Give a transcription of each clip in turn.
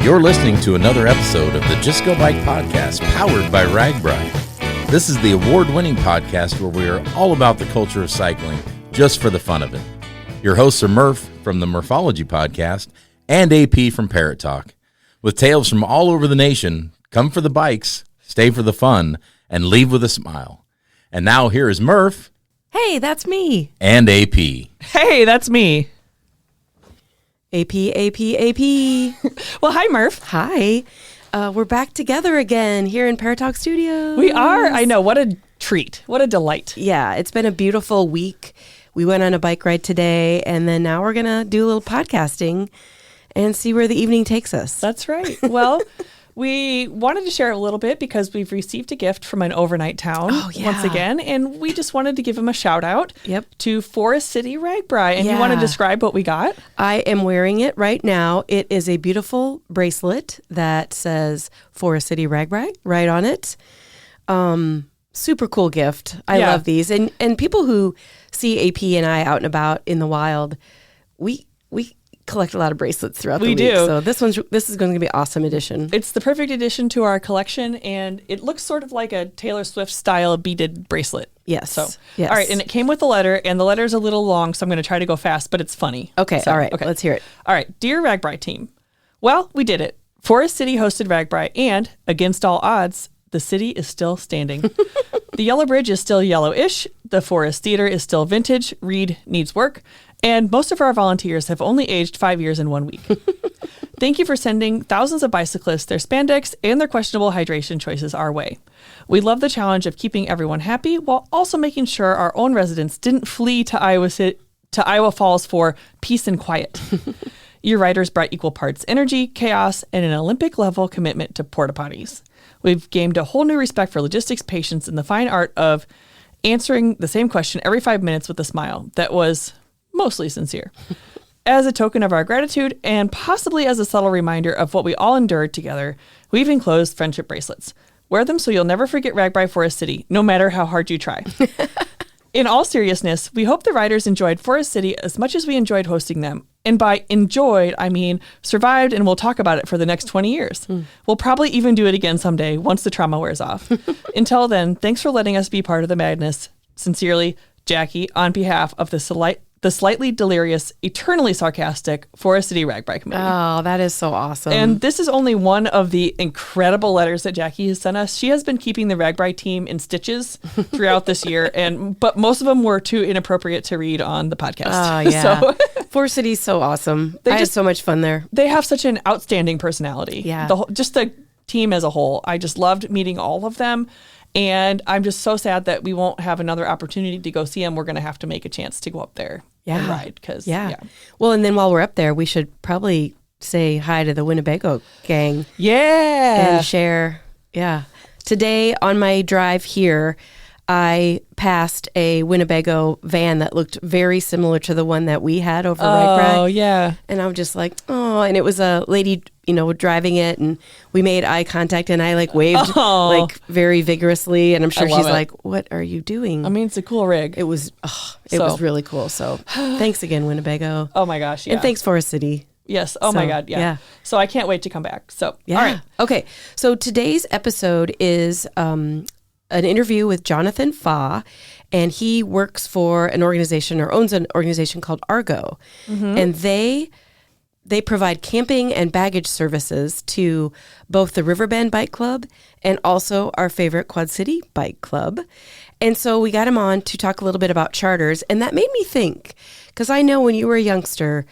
You're listening to another episode of the Just Go Bike podcast, powered by RAGBRAI. This is the award-winning podcast where we are all about the culture of cycling, just for the fun of it. Your hosts are Murph from the Murphology podcast and AP from Parrot Talk. With tales from all over the nation, come for the bikes, stay for the fun, and leave with a smile. And now here is Murph. Hey, that's me. And AP. Hey, that's me. AP. Well, hi, Murph. Hi. We're back together again here in Parrot Talk Studios. We are. I know. What a treat. What a delight. Yeah, it's been a beautiful week. We went on a bike ride today, and then now we're going to do a little podcasting and see where the evening takes us. That's right. Well, we wanted to share a little bit because we've received a gift from an overnight town once again, and we just wanted to give them a shout out to Forest City RAGBRAI. And you want to describe what we got? I am wearing it right now. It is a beautiful bracelet that says Forest City RAGBRAI right on it. Super cool gift. I love these. And people who see AP and I out and about in the wild, we collect a lot of bracelets throughout the week. We do. So this is going to be an awesome addition. It's the perfect addition to our collection, and it looks sort of like a Taylor Swift style beaded bracelet. Yes. So, yes. All right, and it came with a letter, and the letter's a little long, so I'm going to try to go fast, but it's funny. Okay, so, all right, okay. Let's hear it. All right, dear RAGBRAI team. Well, we did it. Forest City hosted RAGBRAI, and against all odds, the city is still standing. The Yellow Bridge is still yellowish. The Forest Theater is still vintage. Reed needs work. And most of our volunteers have only aged 5 years in 1 week. Thank you for sending thousands of bicyclists their spandex and their questionable hydration choices our way. We love the challenge of keeping everyone happy while also making sure our own residents didn't flee to Iowa Falls for peace and quiet. Your riders brought equal parts energy, chaos, and an Olympic-level commitment to porta potties. We've gained a whole new respect for logistics, patience, and the fine art of answering the same question every 5 minutes with a smile that was mostly sincere. As a token of our gratitude and possibly as a subtle reminder of what we all endured together, we've enclosed friendship bracelets. Wear them so you'll never forget RAGBRAI Forest City, no matter how hard you try. In all seriousness, we hope the riders enjoyed Forest City as much as we enjoyed hosting them. And by enjoyed, I mean survived, and we'll talk about it for the next 20 years. We'll probably even do it again someday once the trauma wears off. Until then, thanks for letting us be part of the madness. Sincerely, Jackie, on behalf of the slightly delirious, eternally sarcastic Forest City RAGBRAI Committee. Oh, that is so awesome. And this is only one of the incredible letters that Jackie has sent us. She has been keeping the RAGBRAI team in stitches throughout this year, but most of them were too inappropriate to read on the podcast. Oh, yeah. So, Forest City's so awesome. I had so much fun there. They have such an outstanding personality. Yeah. Just the team as a whole. I just loved meeting all of them. And I'm just so sad that we won't have another opportunity to go see them. We're going to have to make a chance to go up there and ride. Well, and then while we're up there, we should probably say hi to the Winnebago gang. Yeah. And share. Yeah. Today on my drive here, I passed a Winnebago van that looked very similar to the one that we had over RAGBRAI. Oh, yeah. And I was just like, oh, and it was a lady, driving it, and we made eye contact, and I waved very vigorously, and I'm sure she's like, what are you doing? I mean, it's a cool rig. It was really cool. So thanks again, Winnebago. Oh my gosh. Yeah. And thanks Forest City. Yes. Oh my God. Yeah. So I can't wait to come back. So, yeah. All right. Okay. So today's episode is, an interview with Jonathan Fah, and he works for an organization or owns an organization called ARGO. And they provide camping and baggage services to both the Riverbend Bike Club and also our favorite Quad City Bike Club. And so we got him on to talk a little bit about charters, and that made me think, because I know when you were a youngster,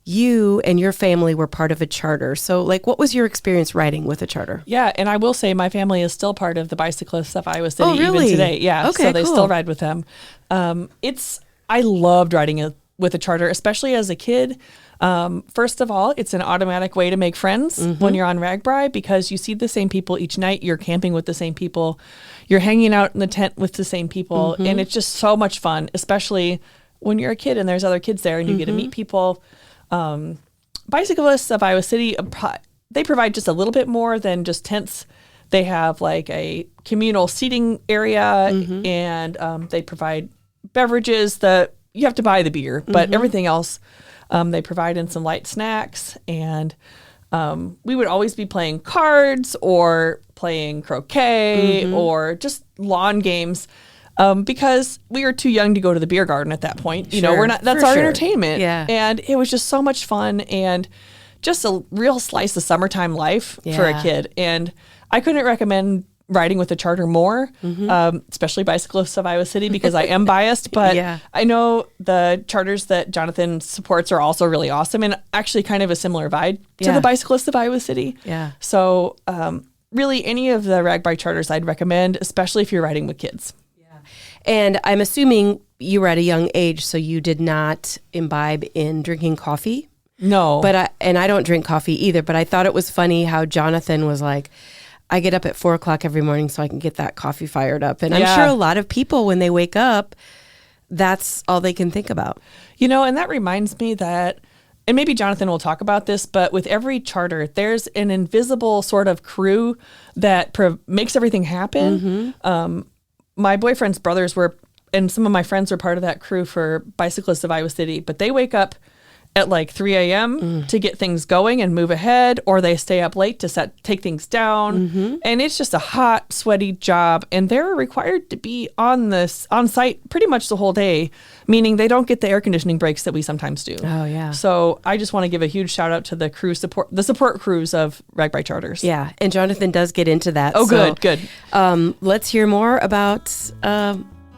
you and your family were part of a charter. So what was your experience riding with a charter? Yeah. And I will say my family is still part of the Bicyclists of Iowa City really? even today. Yeah. Okay, so they cool. still ride with them. I loved riding with a charter, especially as a kid. First of all, it's an automatic way to make friends when you're on RAGBRAI because you see the same people each night. You're camping with the same people. You're hanging out in the tent with the same people. And it's just so much fun, especially when you're a kid and there's other kids there and you get to meet people. Bicyclists of Iowa City, they provide just a little bit more than just tents. They have a communal seating area and they provide beverages that you have to buy the beer, but everything else they provide in some light snacks and we would always be playing cards or playing croquet or just lawn games. Because we were too young to go to the beer garden at that point. You know, we're not, that's our entertainment. Yeah. And it was just so much fun and just a real slice of summertime life for a kid. And I couldn't recommend riding with a charter more, especially Bicyclists of Iowa City, because I am biased, but I know the charters that Jonathan supports are also really awesome and actually kind of a similar vibe to the Bicyclists of Iowa City. Yeah. So really any of the RAGBRAI charters I'd recommend, especially if you're riding with kids. And I'm assuming you were at a young age, so you did not imbibe in drinking coffee. No. But I don't drink coffee either, but I thought it was funny how Jonathan was like, I get up at 4:00 every morning so I can get that coffee fired up. And I'm sure a lot of people, when they wake up, that's all they can think about. You know, and that reminds me that, and maybe Jonathan will talk about this, but with every charter, there's an invisible sort of crew that makes everything happen. My boyfriend's brothers were, and some of my friends were part of that crew for Bicyclists of Iowa City, but they wake up at like 3 a.m. to get things going and move ahead, or they stay up late to take things down. And it's just a hot, sweaty job. And they're required to be on site pretty much the whole day, meaning they don't get the air conditioning breaks that we sometimes do. Oh, yeah. So I just want to give a huge shout out to the support crews of RAGBRAI charters. Yeah. And Jonathan does get into that. Oh, so, good. Let's hear more about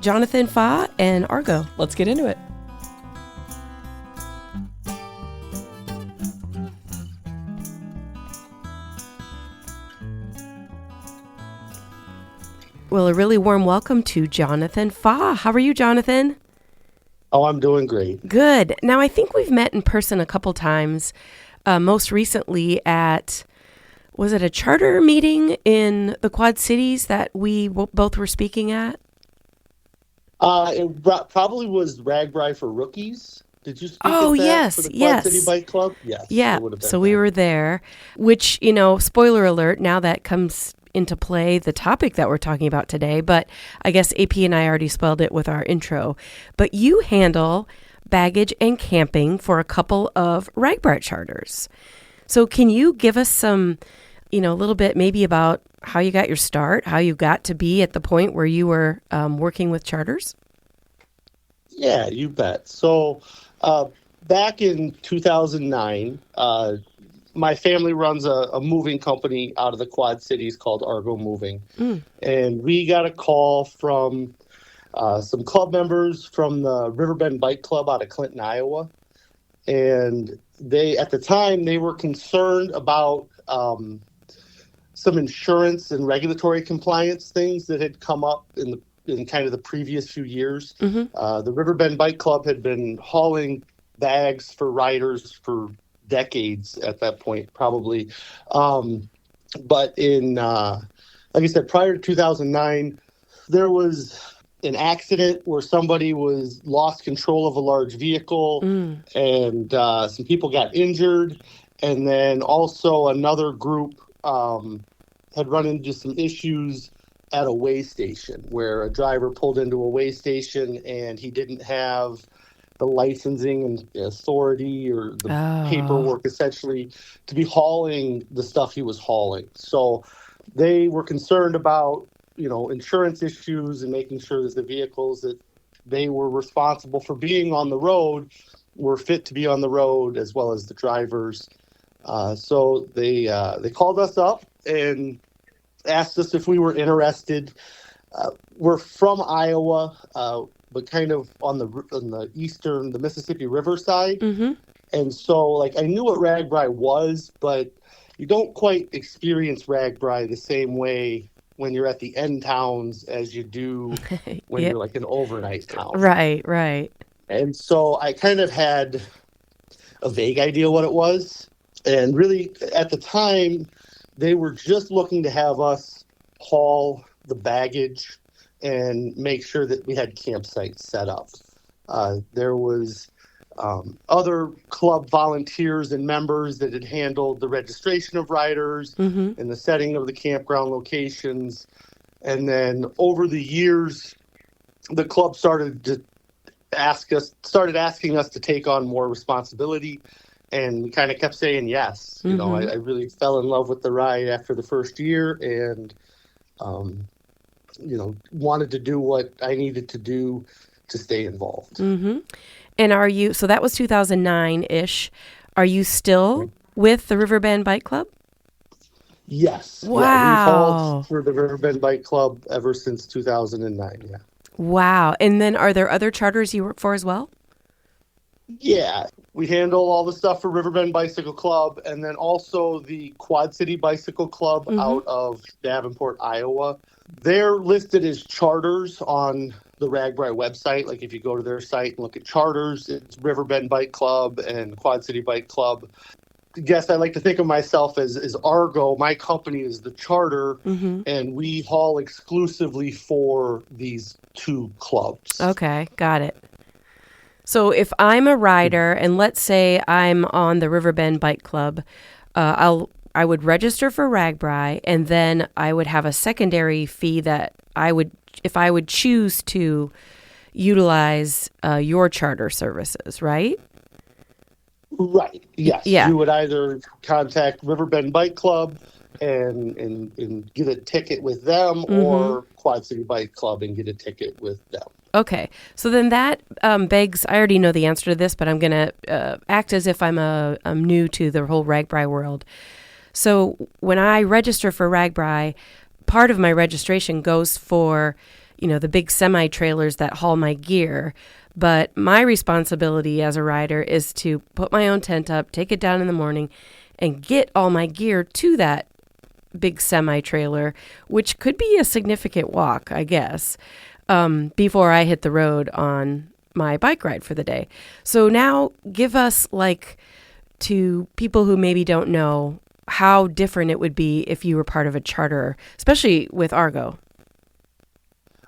Jonathan Fah and ARGO. Let's get into it. Well, a really warm welcome to Jonathan Fah. How are you, Jonathan? Oh, I'm doing great. Good. Now, I think we've met in person a couple times, most recently at, was it a charter meeting in the Quad Cities that we both were speaking at? It probably was RAGBRAI for Rookies. Did you speak at that for the Quad City Bike Club? Yes. Yeah, so we were there, which, you know, spoiler alert, now that comes into play the topic that we're talking about today, but I guess AP and I already spoiled it with our intro. But you handle baggage and camping for a couple of RAGBRAI charters. So can you give us some, a little bit maybe about how you got your start, how you got to be at the point where you were working with charters? Yeah, you bet. So back in 2009, my family runs a moving company out of the Quad Cities called ARGO Moving. And we got a call from some club members from the Riverbend Bike Club out of Clinton, Iowa. And at the time, they were concerned about some insurance and regulatory compliance things that had come up in kind of the previous few years. The Riverbend Bike Club had been hauling bags for riders for decades at that point, probably. But in, like I said, prior to 2009, there was an accident where somebody lost control of a large vehicle and some people got injured. And then also another group had run into some issues at a weigh station where a driver pulled into a weigh station and he didn't have the licensing and authority or the paperwork essentially to be hauling the stuff he was hauling. So they were concerned about, insurance issues and making sure that the vehicles that they were responsible for being on the road were fit to be on the road, as well as the drivers. So they called us up and asked us if we were interested. We're from Iowa, but kind of on the Mississippi River side. And so, I knew what RAGBRAI was, but you don't quite experience RAGBRAI the same way when you're at the end towns as you do when you're an overnight town. Right. And so I kind of had a vague idea what it was. And really, at the time, they were just looking to have us haul the baggage and make sure that we had campsites set up. There was other club volunteers and members that had handled the registration of riders and the setting of the campground locations. And then over the years, the club started asking us to take on more responsibility and we kind of kept saying yes. You know, I really fell in love with the ride after the first year, and you know, wanted to do what I needed to do to stay involved. And so that was 2009-ish. Are you still with the Riverbend Bike Club? Yes. Wow. Yeah, we've hauled for the Riverbend Bike Club ever since 2009. Yeah. Wow. And then are there other charters you work for as well? Yeah. We handle all the stuff for Riverbend Bicycle Club, and then also the Quad City Bicycle Club out of Davenport, Iowa. They're listed as charters on the RAGBRAI website. Like if you go to their site and look at charters, it's Riverbend Bike Club and Quad City Bike Club. I guess I like to think of myself as ARGO. My company is the charter, and we haul exclusively for these two clubs. Okay, got it. So if I'm a rider, and let's say I'm on the Riverbend Bike Club, I would register for RAGBRAI, and then I would have a secondary fee that if I would choose to utilize your charter services, right? Right. Yes. Yeah. You would either contact Riverbend Bike Club and get a ticket with them, or Quad City Bike Club and get a ticket with them. Okay. So then that begs, I already know the answer to this, but I'm going to act as if I'm new to the whole RAGBRAI world. So when I register for RAGBRAI, part of my registration goes for, the big semi-trailers that haul my gear. But my responsibility as a rider is to put my own tent up, take it down in the morning, and get all my gear to that big semi-trailer, which could be a significant walk, I guess, before I hit the road on my bike ride for the day. So now give us, to people who maybe don't know, how different it would be if you were part of a charter, especially with ARGO.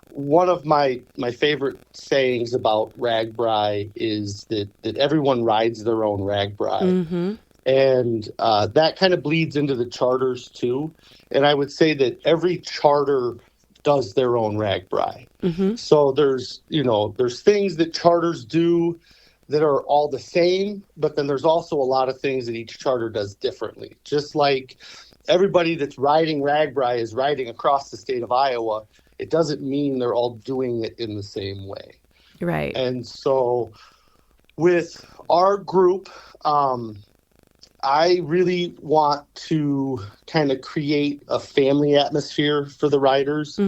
One of my favorite sayings about RAGBRAI is that everyone rides their own RAGBRAI. And that kind of bleeds into the charters too. And I would say that every charter does their own RAGBRAI. So there's things that charters do that are all the same, but then there's also a lot of things that each charter does differently. Just like everybody that's riding RAGBRAI is riding across the state of Iowa, it doesn't mean they're all doing it in the same way. Right. And so with our group, I really want to kind of create a family atmosphere for the riders.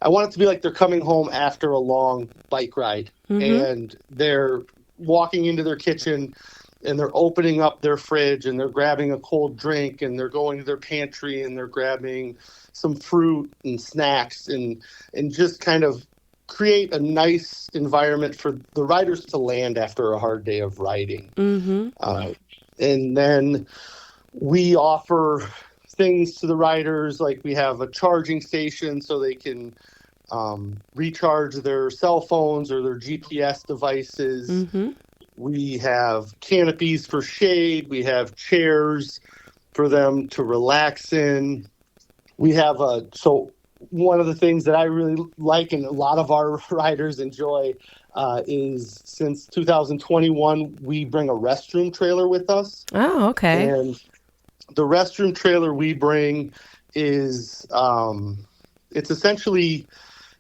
I want it to be like they're coming home after a long bike ride, and they're walking into their kitchen and they're opening up their fridge and they're grabbing a cold drink and they're going to their pantry and they're grabbing some fruit and snacks and just kind of create a nice environment for the riders to land after a hard day of riding. And then we offer things to the riders, like we have a charging station so they can recharge their cell phones or their GPS devices. We have canopies for shade. We have chairs for them to relax in. We have so one of the things that I really like and a lot of our riders enjoy is since 2021, we bring a restroom trailer with us. Oh, okay. And the restroom trailer we bring is, it's essentially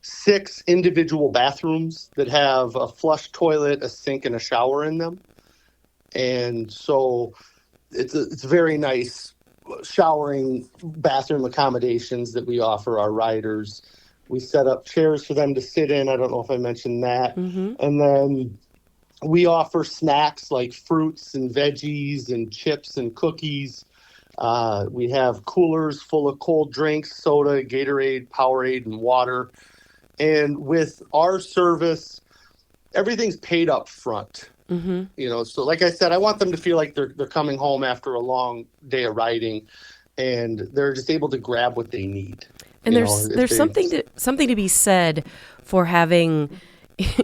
6 individual bathrooms that have a flush toilet, a sink, and a shower in them. And so it's very nice showering bathroom accommodations that we offer our riders. We set up chairs for them to sit in. I don't know if I mentioned that. And then we offer snacks like fruits and veggies and chips and cookies. We have coolers full of cold drinks, soda, Gatorade, Powerade, and water. And with our service, everything's paid up front. So like I said, I want them to feel like they're coming home after a long day of riding, and they're just able to grab what they need. And there's something to be said for having,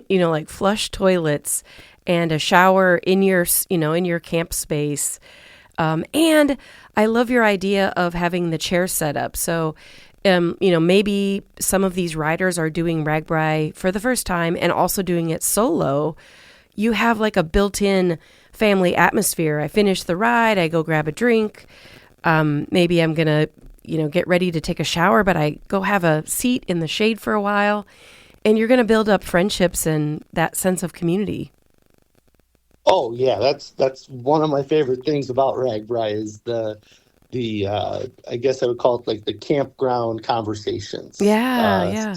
like flush toilets and a shower in your camp space. And I love your idea of having the chair set up. So, maybe some of these riders are doing RAGBRAI for the first time and also doing it solo. You have like a built-in family atmosphere. I finish the ride, I go grab a drink. Maybe I'm going to, get ready to take a shower, but I go have a seat in the shade for a while. And you're going to build up friendships and that sense of community. Oh yeah, that's one of my favorite things about RAGBRAI is the I guess I would call it like the campground conversations. Yeah.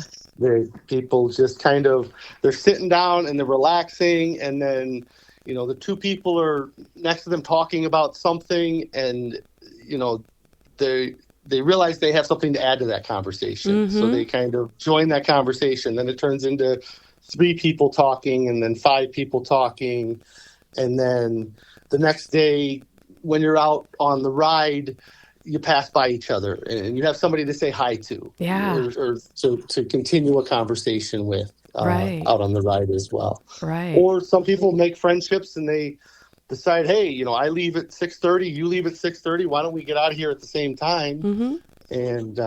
People just kind of, they're sitting down and they're relaxing, and then the two people are next to them talking about something, and they realize they have something to add to that conversation. So they kind of join that conversation. Then it turns into 3 people talking, and then 5 people talking. And then the next day when you're out on the ride, you pass by each other and you have somebody to say hi to. Yeah. Or to continue a conversation with out on the ride as well. Right. Or some people make friendships and they decide, hey, I leave at 6:30, you leave at 6:30. Why don't we get out of here at the same time? And,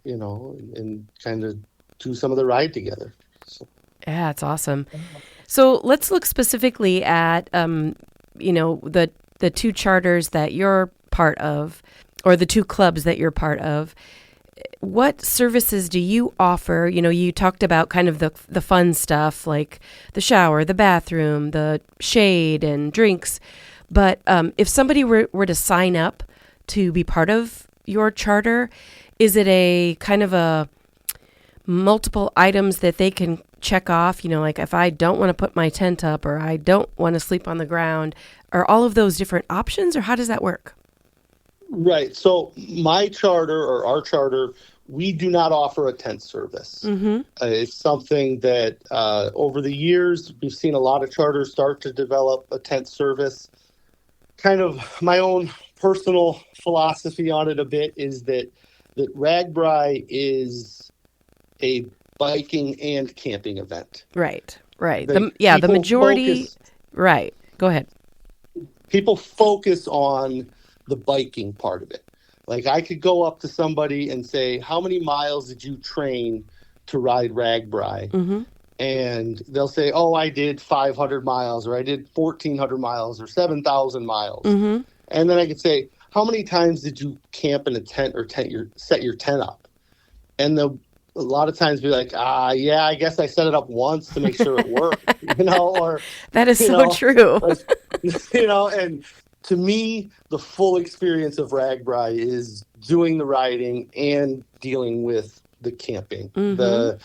and kind of do some of the ride together. So. Yeah, it's awesome. So let's look specifically at, the 2 charters that you're part of, or the 2 clubs that you're part of. What services do you offer? You talked about kind of the fun stuff like the shower, the bathroom, the shade and drinks. But if somebody were to sign up to be part of your charter, is it a kind of a multiple items that they can check off? Like if I don't want to put my tent up or I don't want to sleep on the ground, are all of those different options, or how does that work? Right. So my charter, or our charter, we do not offer a tent service. It's something that over the years, we've seen a lot of charters start to develop a tent service. Kind of my own personal philosophy on it a bit is that RAGBRAI is a biking and camping event. Right. The majority. Right. Go ahead. People focus on the biking part of it. Like I could go up to somebody and say, how many miles did you train to ride RAGBRAI? And they'll say, oh, I did 500 miles, or I did 1,400 miles, or 7,000 miles. And then I could say, how many times did you camp in a tent or set your tent up? And they'll a lot of times be like, yeah, I guess I set it up once to make sure it worked, or that is so true. And to me, the full experience of RAGBRAI is doing the riding and dealing with the camping, the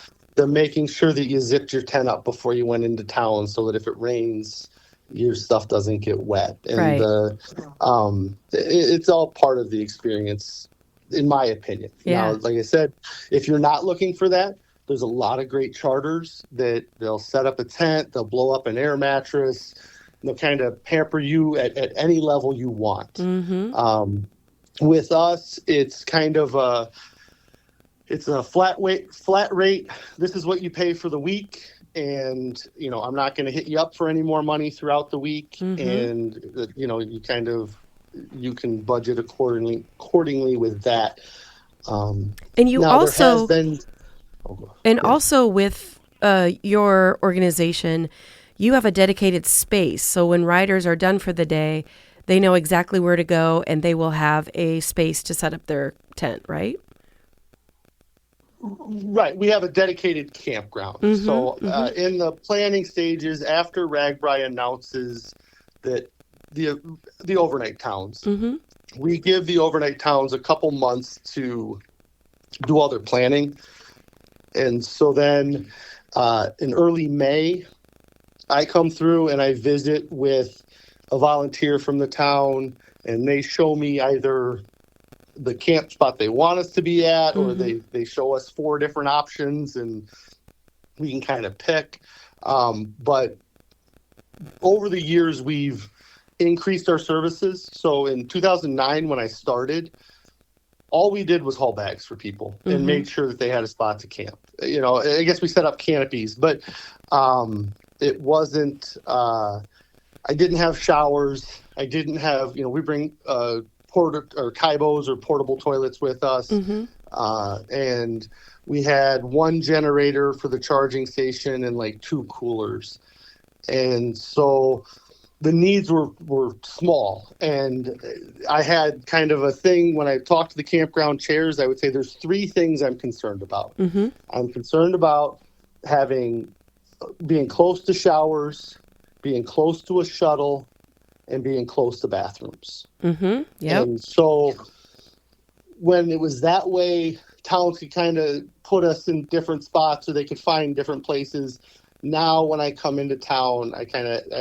making sure that you zipped your tent up before you went into town so that if it rains, your stuff doesn't get wet. And it's all part of the experience, in my opinion. Now, like I said, if you're not looking for that, there's a lot of great charters that they'll set up a tent, they'll blow up an air mattress, and they'll kind of pamper you at any level you want. With us, it's kind of a flat rate. This is what you pay for the week. And, I'm not going to hit you up for any more money throughout the week. And, you can budget accordingly with that. And you also, also with your organization, you have a dedicated space. So when riders are done for the day, they know exactly where to go and they will have a space to set up their tent, right? Right. We have a dedicated campground. So in the planning stages, after RAGBRAI announces that the overnight towns, we give the overnight towns a couple months to do all their planning. And so then in early May, I come through and I visit with a volunteer from the town, and they show me either the camp spot they want us to be at, or they show us 4 different options and we can kind of pick. But over the years, we've increased our services. So in 2009, when I started, all we did was haul bags for people and made sure that they had a spot to camp. I guess we set up canopies, but it wasn't, I didn't have showers. I didn't have, we bring Kaibos or portable toilets with us. And we had 1 generator for the charging station and like 2 coolers. And so the needs were small. And I had kind of a thing when I talked to the campground chairs, I would say there's 3 things I'm concerned about. Mm-hmm. I'm concerned about being close to showers, being close to a shuttle, and being close to bathrooms. Mm-hmm. Yep. And so when it was that way, towns could kind of put us in different spots so they could find different places. Now, when I come into town, I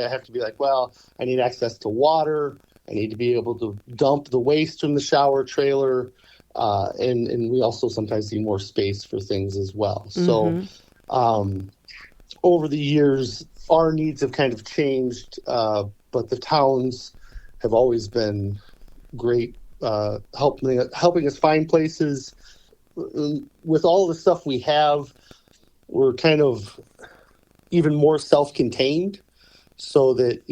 have to be like, well, I need access to water. I need to be able to dump the waste from the shower trailer. And we also sometimes need more space for things as well. Mm-hmm. So over the years, our needs have kind of changed, but the towns have always been great, helping us find places. With all the stuff we have, we're kind of even more self-contained, so that,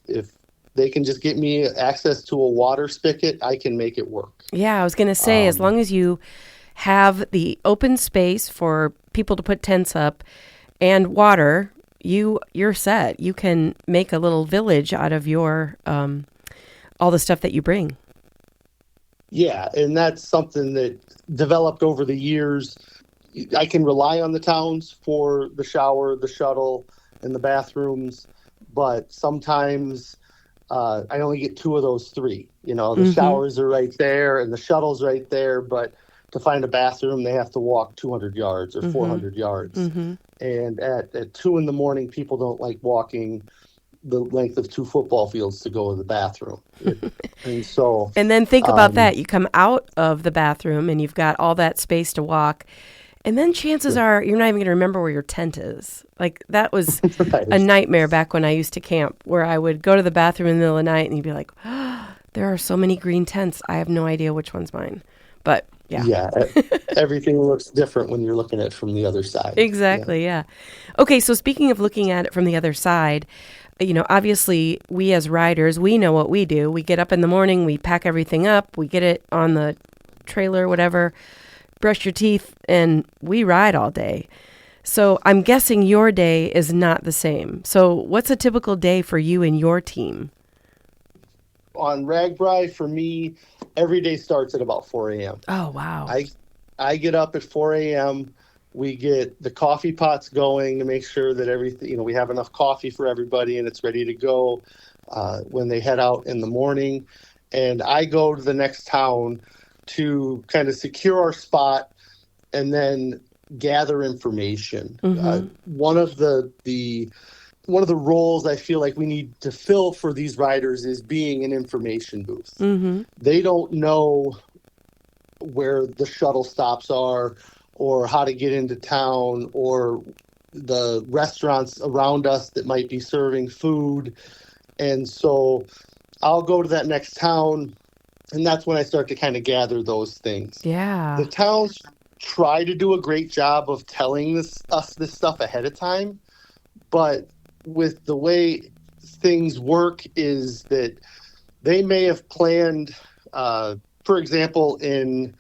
if they can just get me access to a water spigot, I can make it work. Yeah, I was going to say, as long as you have the open space for people to put tents up and water, you're set. You can make a little village out of your all the stuff that you bring. Yeah, and that's something that developed over the years. I can rely on the towns for the shower, the shuttle, and the bathrooms, but sometimes I only get 2 of those 3. The showers are right there and the shuttle's right there, but to find a bathroom, they have to walk 200 yards or 400 yards. Mm-hmm. And at 2 a.m, people don't like walking the length of 2 football fields to go to the bathroom. And then think about that. You come out of the bathroom and you've got all that space to walk. And then chances are you're not even going to remember where your tent is. Like, that was right. a nightmare back when I used to camp, where I would go to the bathroom in the middle of the night and you'd be like, oh, there are so many green tents. I have no idea which one's mine. But yeah. Yeah. Everything looks different when you're looking at it from the other side. Exactly. Yeah. Okay. So speaking of looking at it from the other side, obviously we as riders, we know what we do. We get up in the morning, we pack everything up, we get it on the trailer, whatever, brush your teeth, and we ride all day. So I'm guessing your day is not the same. So what's a typical day for you and your team? On RAGBRAI, for me, every day starts at about 4 a.m. Oh, wow. I get up at 4 a.m. We get the coffee pots going to make sure that everything, we have enough coffee for everybody and it's ready to go when they head out in the morning. And I go to the next town to kind of secure our spot and then gather information. Mm-hmm. One of the roles I feel like we need to fill for these riders is being an information booth. Mm-hmm. They don't know where the shuttle stops are, or how to get into town, or the restaurants around us that might be serving food. And so I'll go to that next town, and that's when I start to kind of gather those things. Yeah. The towns try to do a great job of telling us this stuff ahead of time, but with the way things work is that they may have planned, for example, in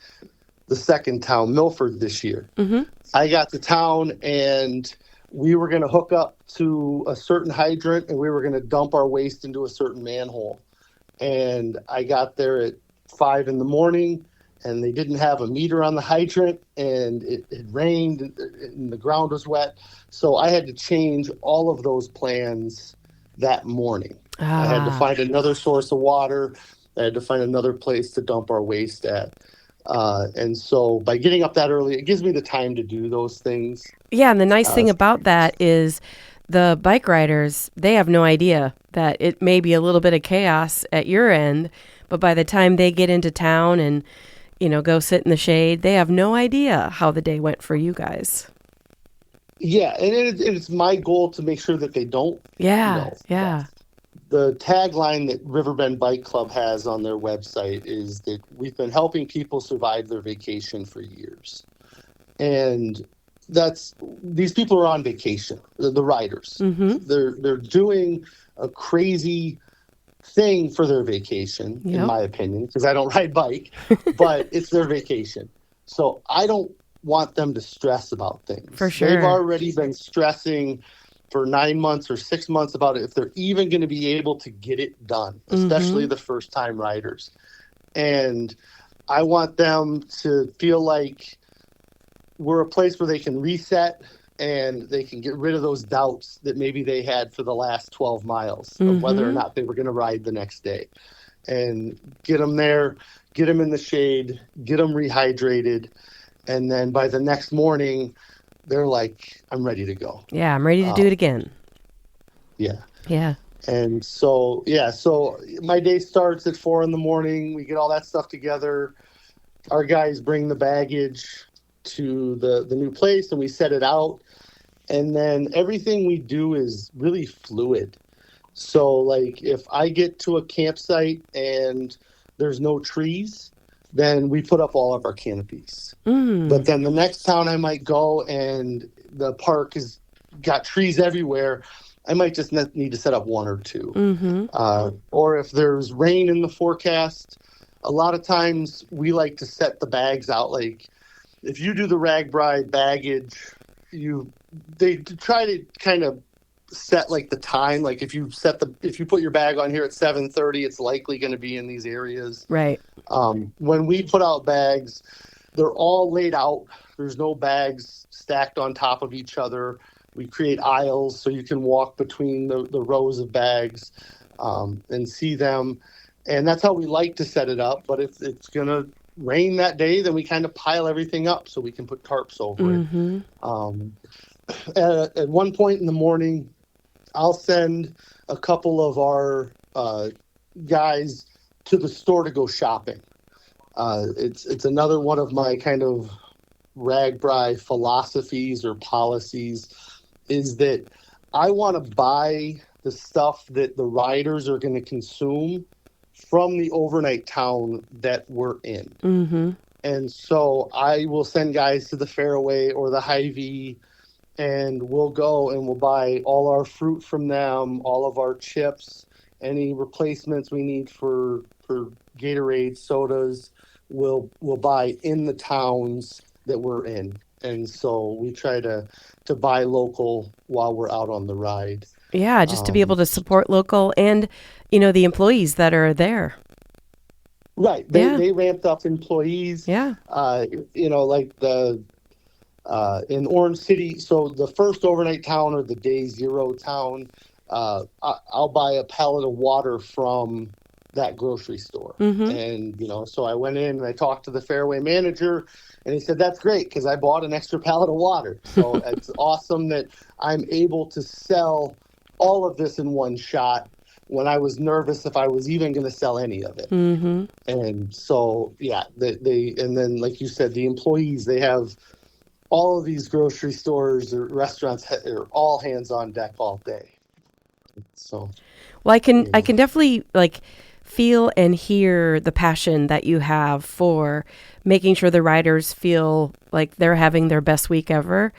the second town, Milford, this year. Mm-hmm. I got to town and we were going to hook up to a certain hydrant and we were going to dump our waste into a certain manhole. And I got there at 5 a.m. and they didn't have a meter on the hydrant, and it had rained and the ground was wet. So I had to change all of those plans that morning. I had to find another source of water. I had to find another place to dump our waste at. And so by getting up that early, it gives me the time to do those things. Yeah, and the nice thing about that is the bike riders, they have no idea that it may be a little bit of chaos at your end, but by the time they get into town and, go sit in the shade, they have no idea how the day went for you guys. Yeah, and it's my goal to make sure that they don't. Yeah, yeah. The tagline that Riverbend Bike Club has on their website is that we've been helping people survive their vacation for years. And these people are on vacation, the riders. Mm-hmm. They're doing a crazy thing for their vacation, in my opinion, because I don't ride bike, but it's their vacation. So I don't want them to stress about things. For sure. They've already been stressing for 9 months or 6 months about if they're even going to be able to get it done, especially the first time riders. And I want them to feel like we're a place where they can reset and they can get rid of those doubts that maybe they had for the last 12 miles of whether or not they were going to ride the next day, and get them there, get them in the shade, get them rehydrated. And then by the next morning, they're like, I'm ready to go. Yeah, I'm ready to do it again. Yeah. Yeah. And so my day starts at 4 a.m. We get all that stuff together. Our guys bring the baggage to the new place and we set it out. And then everything we do is really fluid. So like if I get to a campsite and there's no trees, then we put up all of our canopies. But then the next town I might go and the park has got trees everywhere, I might just need to set up one or two. Or if there's rain in the forecast, a lot of times we like to set the bags out. Like if you do the RAGBRAI baggage, they try to kind of set like the time. Like if you put your bag on here at 7:30, it's likely going to be in these areas. Right. When we put out bags, they're all laid out. There's no bags stacked on top of each other. We create aisles so you can walk between the rows of bags and see them. And that's how we like to set it up. But if it's going to rain that day, then we kind of pile everything up so we can put tarps over it. At one point in the morning, I'll send a couple of our guys to the store to go shopping. It's another one of my kind of RAGBRAI philosophies or policies, is that I want to buy the stuff that the riders are going to consume from the overnight town that we're in. And so I will send guys to the Fairway or the Hy-Vee, and we'll go and we'll buy all our fruit from them, all of our chips, any replacements we need for Gatorade, sodas, we'll buy in the towns that we're in. And so we try to buy local while we're out on the ride. Yeah, just to be able to support local and, the employees that are there. Right. They ramped up employees. Yeah. Like in Orange City, so the first overnight town or the day zero town, I'll buy a pallet of water from that grocery store. And, so I went in and I talked to the Fairway manager, and he said, that's great because I bought an extra pallet of water. So it's awesome that I'm able to sell all of this in one shot when I was nervous if I was even going to sell any of it. And so, yeah, and then like you said, the employees, they have all of these grocery stores or restaurants are all hands on deck all day. So, well, I can definitely feel and hear the passion that you have for making sure the riders feel like they're having their best week ever.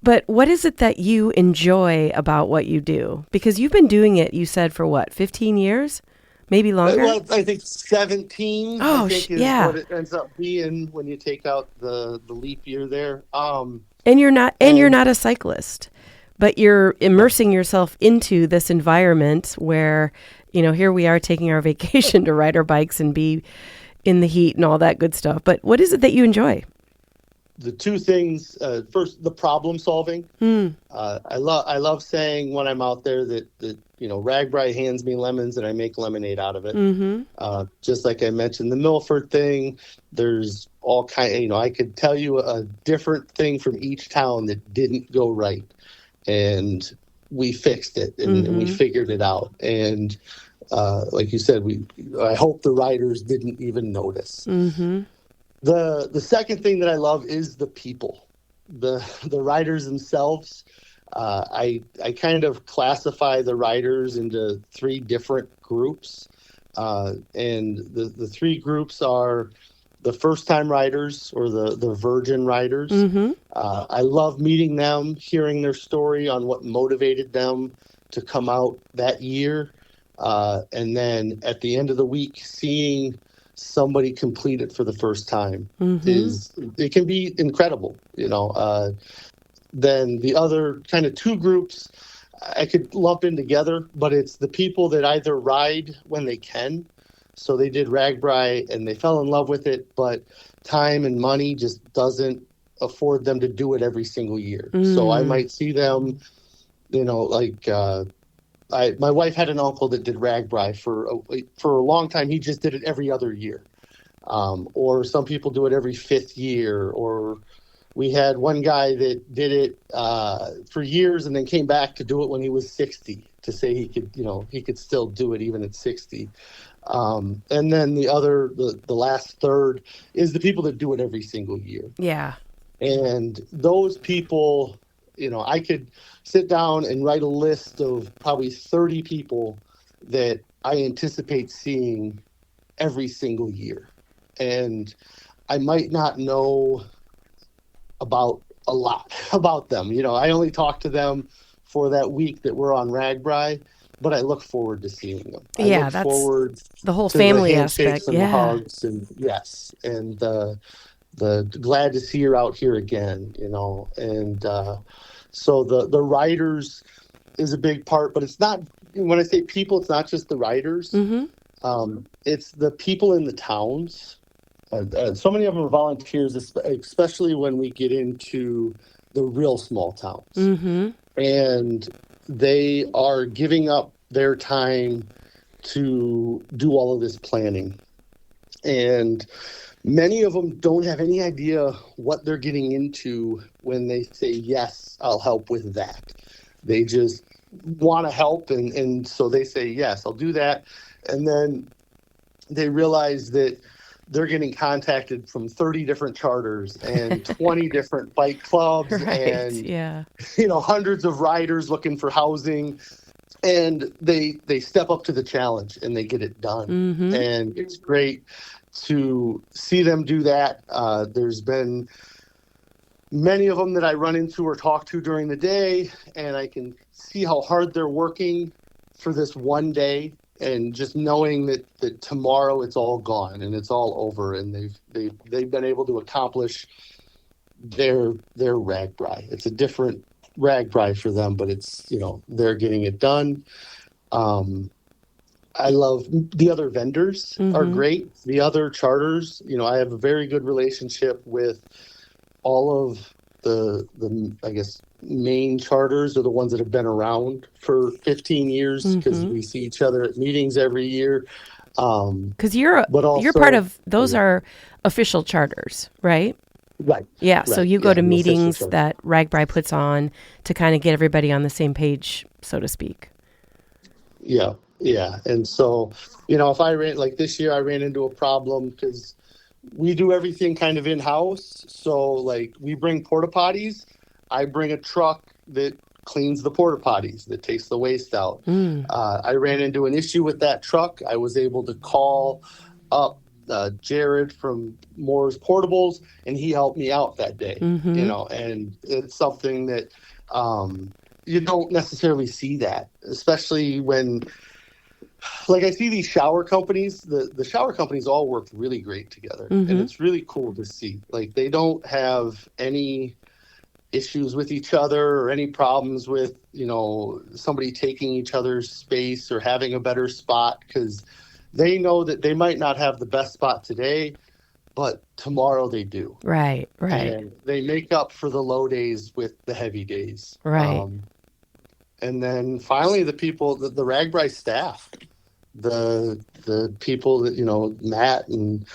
But what is it that you enjoy about what you do? Because you've been doing it, you said, for what, 15 years? Maybe longer? Well, I think 17 what it ends up being when you take out the leap year there. And you're not a cyclist, but you're immersing yourself into this environment where, here we are taking our vacation to ride our bikes and be in the heat and all that good stuff. But what is it that you enjoy? The two things, first, the problem solving. I love saying when I'm out there that RAGBRAI hands me lemons and I make lemonade out of it. Just like I mentioned, the Milford thing, there's all kind. I could tell you a different thing from each town that didn't go right, and we fixed it and we figured it out. And like you said, I hope the riders didn't even notice. The second thing that I love is the people, the riders themselves. I kind of classify the riders into three different groups. And the three groups are the first-time riders or the virgin riders. I love meeting them, hearing their story on what motivated them to come out that year. And then at the end of the week, seeing somebody complete it for the first time it can be incredible. Then the other kind of two groups, I could lump in together, but it's the people that either ride when they can. So they did RAGBRAI and they fell in love with it, but time and money just doesn't afford them to do it every single year. So I might see them, like my wife had an uncle that did RAGBRAI for a long time. He just did it every other year. Or some people do it every fifth year. Or we had one guy that did it for years and then came back to do it when he was 60 to say he could still do it even at 60. And then the last third is the people that do it every single year. Yeah. And those people, I could sit down and write a list of probably 30 people that I anticipate seeing every single year. And I might not know about a lot about them. I only talk to them for that week that we're on RAGBRAI, but I look forward to seeing them. Yeah, look that's forward the whole to family the handshakes aspect. and Yeah. the hugs and yes. And the glad to see you're out here again, and so the riders is a big part, but it's not, when I say people, it's not just the riders. It's the people in the towns. So many of them are volunteers, especially when we get into the real small towns. And they are giving up their time to do all of this planning. And many of them don't have any idea what they're getting into when they say, yes, I'll help with that. They just want to help. And so they say, yes, I'll do that. And then they realize that they're getting contacted from 30 different charters and 20 different bike clubs and hundreds of riders looking for housing. And they step up to the challenge and they get it done. And it's great to see them do that. There's been many of them that I run into or talk to during the day, and I can see how hard they're working for this one day, and just knowing that tomorrow it's all gone and it's all over, and they've been able to accomplish their RAGBRAI. It's a different RAGBRAI for them, but it's they're getting it done. I love the other vendors are great. The other charters, I have a very good relationship with all of the I guess main charters, are the ones that have been around for 15 years because we see each other at meetings every year. Because you're part of those are official charters, right? Right. Yeah. Right. So you go to meetings charter that RAGBRAI puts on to kind of get everybody on the same page, so to speak. Yeah. Yeah. And so, if I ran, like this year, I ran into a problem because we do everything kind of in-house. So like we bring porta potties. I bring a truck that cleans the porta potties, that takes the waste out. I ran into an issue with that truck. I was able to call up Jared from Moore's Portables, and he helped me out that day. And it's something that you don't necessarily see that, especially when, like, I see these shower companies. The shower companies all work really great together, and it's really cool to see. Like, they don't have any issues with each other or any problems with somebody taking each other's space or having a better spot, because they know that they might not have the best spot today, but tomorrow they do. Right. And they make up for the low days with the heavy days. Right. And then finally, the people, the RAGBRAI staff, the people that, Matt and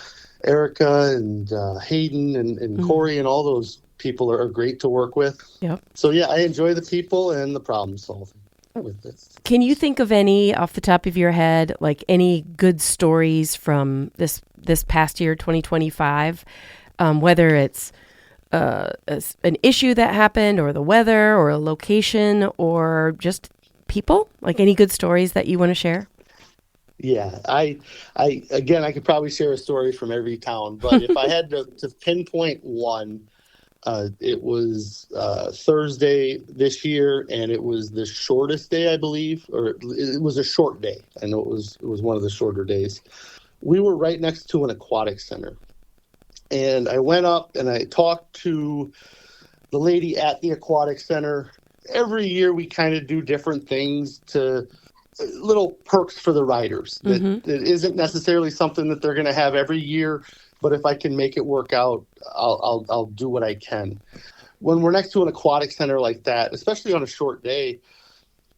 Erica and Hayden and Corey and all those people are great to work with. Yep. So yeah, I enjoy the people and the problem solving with this. Can you think of any off the top of your head, like any good stories from this past year, 2025, whether it's an issue that happened or the weather or a location or just people, like any good stories that you want to share? Yeah, I could probably share a story from every town, but if I had to pinpoint one, it was Thursday this year, and it was the shortest day, I believe, or it was a short day. I know it was one of the shorter days. We were right next to an aquatic center, and I went up and I talked to the lady at the aquatic center, every year we kind of do different things to little perks for the riders that isn't necessarily something that they're going to have every year. But if I can make it work out, I'll do what I can. When we're next to an aquatic center like that, especially on a short day,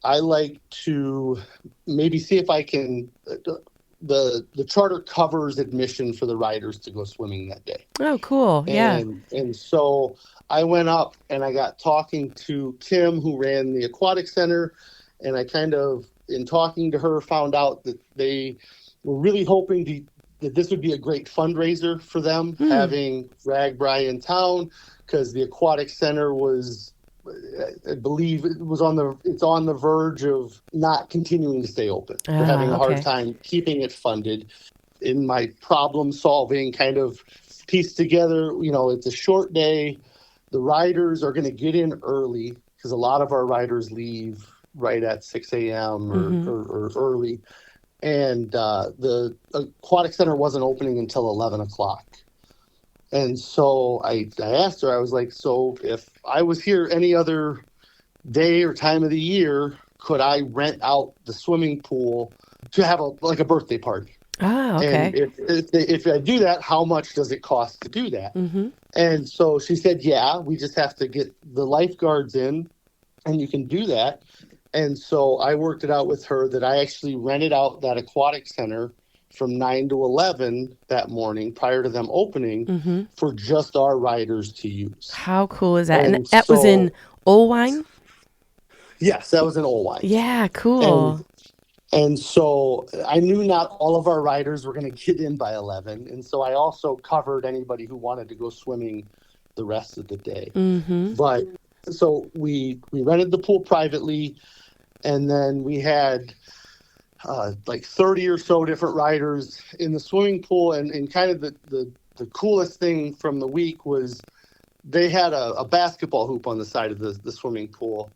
I like to maybe see if I can. The charter covers admission for the riders to go swimming that day. Oh, cool. Yeah. And so I went up and I got talking to Kim, who ran the aquatic center, and I kind of, in talking to her, found out that they were really hoping that this would be a great fundraiser for them, having RAGBRAI in town, because the aquatic center was, I believe, it's on the verge of not continuing to stay open. They're having a hard time keeping it funded. In my problem solving kind of piece together, it's a short day. The riders are going to get in early because a lot of our riders leave right at 6 a.m. or early. And the aquatic center wasn't opening until 11 o'clock. And so I asked her, I was like, so if I was here any other day or time of the year, could I rent out the swimming pool to have a birthday party? Oh, okay. And if I do that, how much does it cost to do that? And so she said, yeah, we just have to get the lifeguards in and you can do that. And so I worked it out with her that I actually rented out that aquatic center from 9 to 11 that morning prior to them opening for just our riders to use. How cool is that? And that was in Olwine? Yes, that was in Olwine. Yeah, cool. And so I knew not all of our riders were going to get in by 11. And so I also covered anybody who wanted to go swimming the rest of the day. But so we rented the pool privately, and then we had like 30 or so different riders in the swimming pool. And kind of the coolest thing from the week was they had a basketball hoop on the side of the swimming pool.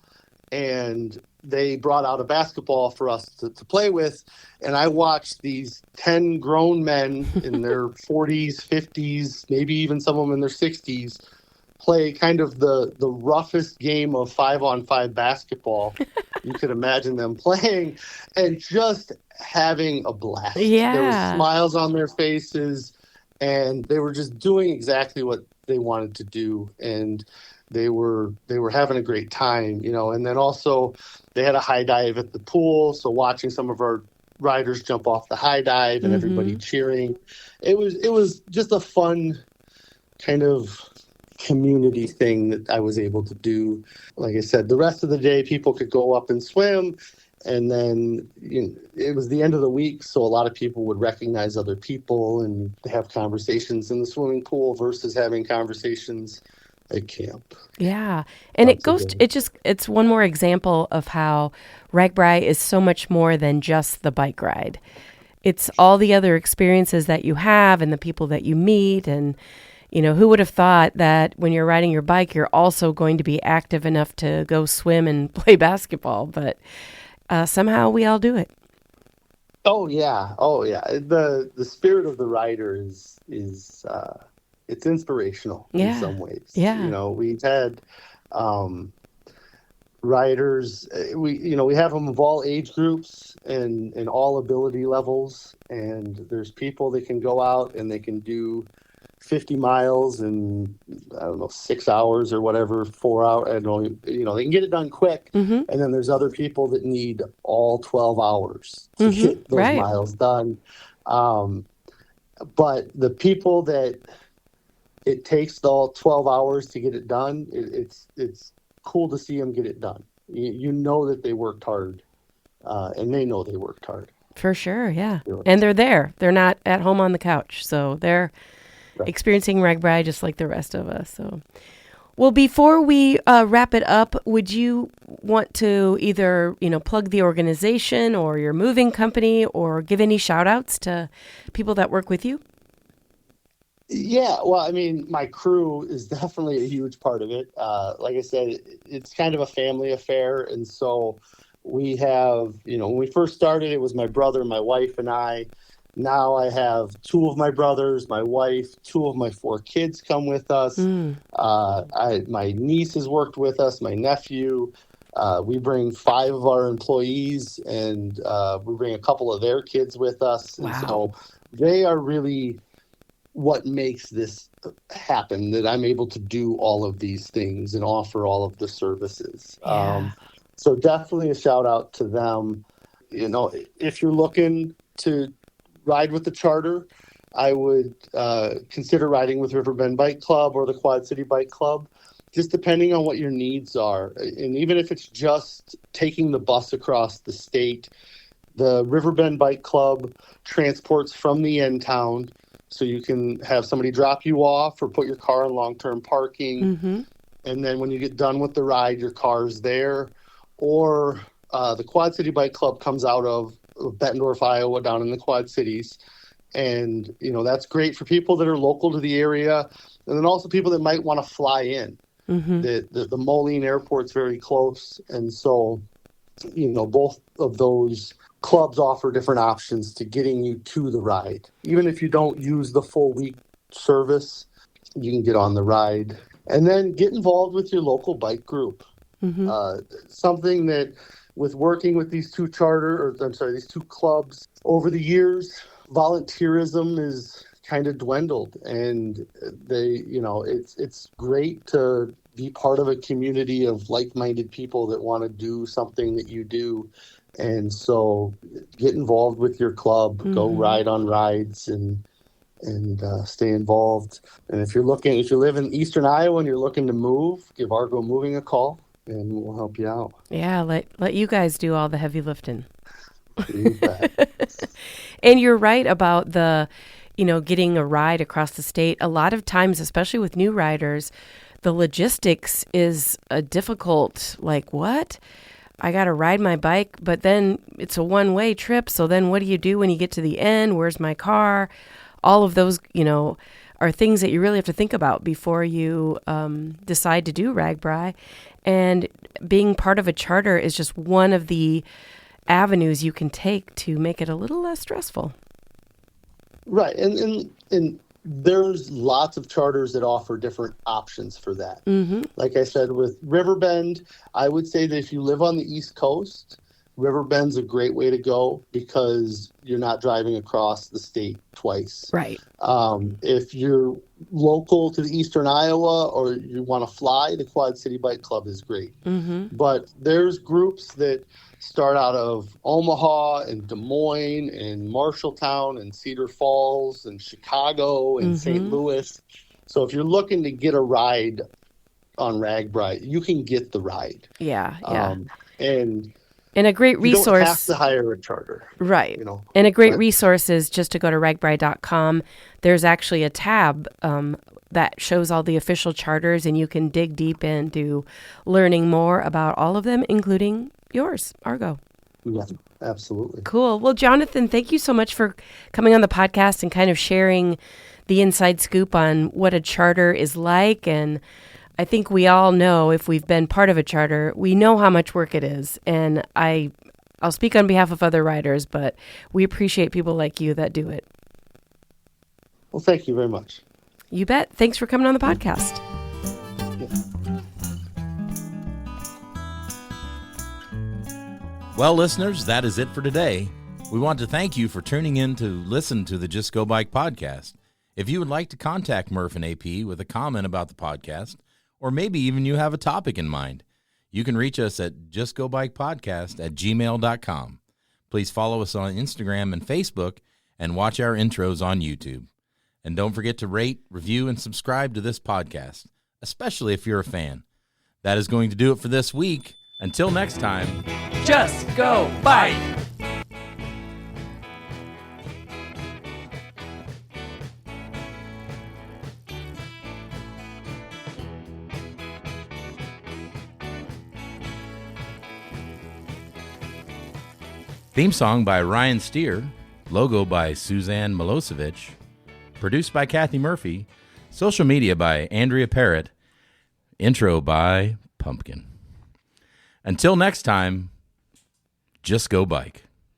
And they brought out a basketball for us to play with. And I watched these 10 grown men in their 40s, 50s, maybe even some of them in their 60s, play kind of the roughest game of 5-on-5 basketball you could imagine them playing, and just having a blast. Yeah. There were smiles on their faces, and they were just doing exactly what they wanted to do. And they were having a great time, and then also they had a high dive at the pool. So watching some of our riders jump off the high dive and everybody cheering, it was just a fun kind of community thing that I was able to do. Like I said, the rest of the day people could go up and swim, and then it was the end of the week, so a lot of people would recognize other people and have conversations in the swimming pool versus having conversations at camp. Yeah. And it's one more example of how RAGBRAI is so much more than just the bike ride. It's all the other experiences that you have and the people that you meet. And, who would have thought that when you're riding your bike, you're also going to be active enough to go swim and play basketball. But somehow we all do it. Oh, yeah. The spirit of the rider is it's inspirational in some ways. Yeah. We've had riders, we have them of all age groups and all ability levels. And there's people that can go out and they can do 50 miles in, 6 hours or whatever, 4 hours. I don't know, they can get it done quick. And then there's other people that need all 12 hours to get those miles done. But the people that it takes all 12 hours to get it done, it's cool to see them get it done. You know that they worked hard, and they know they worked hard. For sure, yeah. And they're there. They're not at home on the couch. So they're experiencing RAGBRAI just like the rest of us. So, well, before we wrap it up, would you want to either, plug the organization or your moving company or give any shout outs to people that work with you? Yeah, well, my crew is definitely a huge part of it. Like I said, it's kind of a family affair. And so we have, when we first started, it was my brother, my wife, and I. Now I have 2 of my brothers, my wife, 2 of my 4 kids come with us. My niece has worked with us, my nephew. We bring 5 of our employees, and we bring a couple of their kids with us. Wow. And so they are really what makes this happen, that I'm able to do all of these things and offer all of the services. Yeah. So definitely a shout out to them. If you're looking to ride with the charter, I would consider riding with Riverbend Bike Club or the Quad City Bike Club, just depending on what your needs are. And even if it's just taking the bus across the state, the Riverbend Bike Club transports from the end town, so you can have somebody drop you off or put your car in long-term parking. Mm-hmm. And then when you get done with the ride, your car's there. Or the Quad City Bike Club comes out of Bettendorf, Iowa, down in the Quad Cities. And, that's great for people that are local to the area. And then also people that might want to fly in. Mm-hmm. The Moline Airport's very close. And so, both of those clubs offer different options to getting you to the ride. Even if you don't use the full week service, you can get on the ride. And then get involved with your local bike group. Mm-hmm. Something that with working with these two these two clubs over the years, volunteerism is kind of dwindled, and it's great to be part of a community of like-minded people that want to do something that you do. And so get involved with your club, go ride on rides and stay involved. And if you live in Eastern Iowa and you're looking to move, give ARGO Moving a call and we'll help you out. Yeah, let you guys do all the heavy lifting. You bet. And you're right about the, getting a ride across the state. A lot of times, especially with new riders, the logistics is a difficult, what? I got to ride my bike, but then it's a one-way trip. So then what do you do when you get to the end? Where's my car? All of those, are things that you really have to think about before you decide to do RAGBRAI. And being part of a charter is just one of the avenues you can take to make it a little less stressful. Right. And there's lots of charters that offer different options for that. Mm-hmm. Like I said, with Riverbend, I would say that if you live on the East Coast, Riverbend's a great way to go because you're not driving across the state twice. Right. If you're local to the Eastern Iowa or you want to fly, the Quad City Bike Club is great. Mm-hmm. But there's groups that start out of Omaha and Des Moines and Marshalltown and Cedar Falls and Chicago and St. Louis. So if you're looking to get a ride on RAGBRAI, you can get the ride. Yeah. And a great resource. You don't have to hire a charter. Right. And a great resource is just to go to ragbrai.com. There's actually a tab that shows all the official charters, and you can dig deep into learning more about all of them, including yours, ARGO. Yeah, absolutely. Cool. Well, Jonathan, thank you so much for coming on the podcast and kind of sharing the inside scoop on what a charter is like. And I think we all know, if we've been part of a charter, we know how much work it is. And I'll speak on behalf of other riders, but we appreciate people like you that do it. Well, thank you very much. You bet. Thanks for coming on the podcast. Well, listeners, that is it for today. We want to thank you for tuning in to listen to the Just Go Bike podcast. If you would like to contact Murph and AP with a comment about the podcast, or maybe even you have a topic in mind, you can reach us at justgobikepodcast@gmail.com. Please follow us on Instagram and Facebook and watch our intros on YouTube. And don't forget to rate, review, and subscribe to this podcast, especially if you're a fan. That is going to do it for this week. Until next time, Just go bike! theme song by Ryan Steer, logo by Suzanne Milosevic, produced by Kathy Murphy, social media by Andrea Parrott, intro by Pumpkin. Until next time, just go bike.